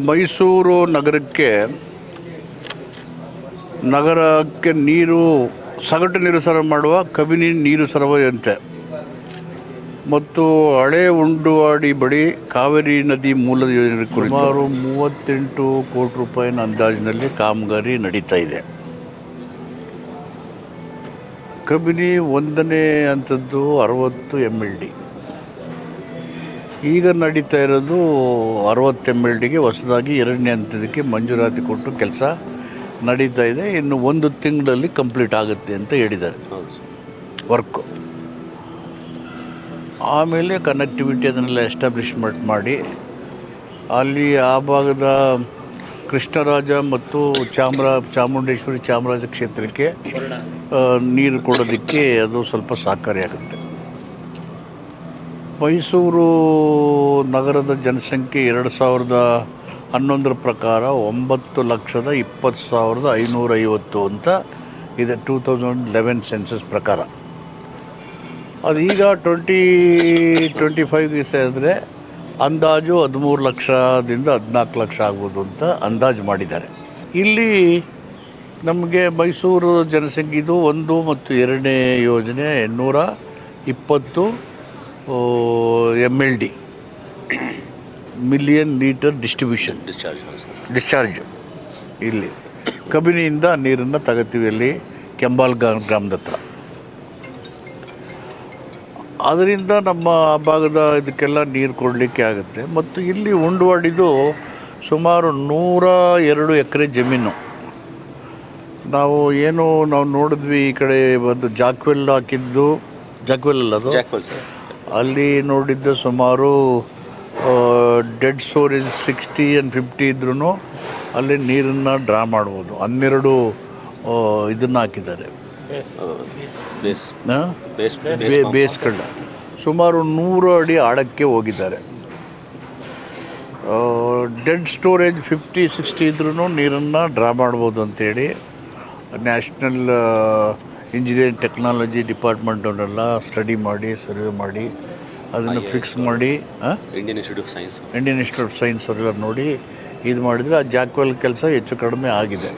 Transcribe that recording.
ಮೈಸೂರು ನಗರಕ್ಕೆ ನೀರು ಸಗಟು ನೀರು ಸರಬರಾಜು ಮಾಡುವ ಕಬಿನಿ ನೀರು ಸರಬರಾಜಂತೆ ಮತ್ತು ಹಳೆ ಉಂಡುವಾಡಿ ಬಳಿ ಕಾವೇರಿ ನದಿ ಮೂಲದ ಯೋಜನೆ ಕುರಿತು ಸುಮಾರು 38 ಕೋಟಿ ರೂಪಾಯಿನ ಅಂದಾಜಿನಲ್ಲಿ ಕಾಮಗಾರಿ ನಡೀತಾ ಇದೆ. ಕಬಿನಿ 1ನೇ ಹಂತದ್ದು 60 MLD, ಈಗ ನಡೀತಾ ಇರೋದು 60 MLDಗೆ ಹೊಸದಾಗಿ 2ನೇ ಹಂತದಕ್ಕೆ ಮಂಜೂರಾತಿ ಕೊಟ್ಟು ಕೆಲಸ ನಡೀತಾ ಇದೆ. ಇನ್ನು 1 ತಿಂಗಳಲ್ಲಿ ಕಂಪ್ಲೀಟ್ ಆಗುತ್ತೆ ಅಂತ ಹೇಳಿದ್ದಾರೆ ವರ್ಕು. ಆಮೇಲೆ ಕನೆಕ್ಟಿವಿಟಿ ಅದನ್ನೆಲ್ಲ ಎಸ್ಟಾಬ್ಲಿಷ್ಮೆಂಟ್ ಮಾಡಿ ಅಲ್ಲಿ ಆ ಭಾಗದ ಕೃಷ್ಣರಾಜ ಮತ್ತು ಚಾಮುಂಡೇಶ್ವರಿ ಚಾಮರಾಜ ಕ್ಷೇತ್ರಕ್ಕೆ ನೀರು ಕೊಡೋದಕ್ಕೆ ಅದು ಸ್ವಲ್ಪ ಸಹಕಾರಿಯಾಗುತ್ತೆ. ಮೈಸೂರು ನಗರದ ಜನಸಂಖ್ಯೆ 2011 ಪ್ರಕಾರ 9,20,550 ಅಂತ ಇದೆ 2011 ಸೆನ್ಸಸ್ ಪ್ರಕಾರ. ಅದೀಗ 2025 ಸೇರಿದ್ರೆ ಅಂದಾಜು 13 ಲಕ್ಷದಿಂದ 14 ಲಕ್ಷ ಆಗ್ಬೋದು ಅಂತ ಅಂದಾಜು ಮಾಡಿದ್ದಾರೆ. ಇಲ್ಲಿ ನಮಗೆ ಮೈಸೂರು ಜನಸಂಖ್ಯೆದು 1 ಮತ್ತು 2ನೇ ಯೋಜನೆ 120 MLD ಮಿಲಿಯನ್ ಲೀಟರ್ ಡಿಸ್ಚಾರ್ಜ್ ಇಲ್ಲಿ ಕಬಿನಿಯಿಂದ ನೀರನ್ನು ತಗೋತೀವಿ ಅಲ್ಲಿ ಕೆಂಬಾಲ್ ಗ್ರಾಮದ ಹತ್ರ. ಅದರಿಂದ ನಮ್ಮ ಆ ಭಾಗದ ಇದಕ್ಕೆಲ್ಲ ನೀರು ಕೊಡಲಿಕ್ಕೆ ಆಗುತ್ತೆ. ಮತ್ತು ಇಲ್ಲಿ ಉಂಡುವಾಡಿದು ಸುಮಾರು 102 ಎಕರೆ ಜಮೀನು. ನಾವು ನೋಡಿದ್ವಿ ಈ ಕಡೆ ಒಂದು ಜಾಕ್ವೆಲ್ ಹಾಕಿದ್ದು, ಜಾಕ್ವೆಲ್ ಅಲ್ಲ ಅದು, ಅಲ್ಲಿ ನೋಡಿದ್ದು ಸುಮಾರು ಡೆಡ್ ಸ್ಟೋರೇಜ್ 60 and 50 ಇದ್ರೂ ಅಲ್ಲಿ ನೀರನ್ನು ಡ್ರಾ ಮಾಡ್ಬೋದು. 12 ಇದನ್ನು ಹಾಕಿದ್ದಾರೆ ಬೇಸ್ಗಳನ್ನ ಸುಮಾರು 100 ಅಡಿ ಆಳಕ್ಕೆ ಹೋಗಿದ್ದಾರೆ. ಡೆಡ್ ಸ್ಟೋರೇಜ್ 50-60 ಇದ್ರೂ ನೀರನ್ನು ಡ್ರಾ ಮಾಡ್ಬೋದು ಅಂಥೇಳಿ ನ್ಯಾಷನಲ್ ಇಂಜಿನಿಯರಿಂಗ್ ಟೆಕ್ನಾಲಜಿ ಡಿಪಾರ್ಟ್ಮೆಂಟವರೆಲ್ಲ ಸ್ಟಡಿ ಮಾಡಿ ಸರ್ವೆ ಮಾಡಿ ಅದನ್ನು ಫಿಕ್ಸ್ ಮಾಡಿ ಇಂಡಿಯನ್ ಇನ್ಸ್ಟಿಟ್ಯೂಟ್ ಆಫ್ ಸೈನ್ಸ್ ಅವರೆಲ್ಲ ನೋಡಿ ಇದು ಮಾಡಿದರೆ ಆ ಜಾಕ್ವೆಲ್ ಕೆಲಸ ಹೆಚ್ಚು ಕಡಿಮೆ ಆಗಿದೆ.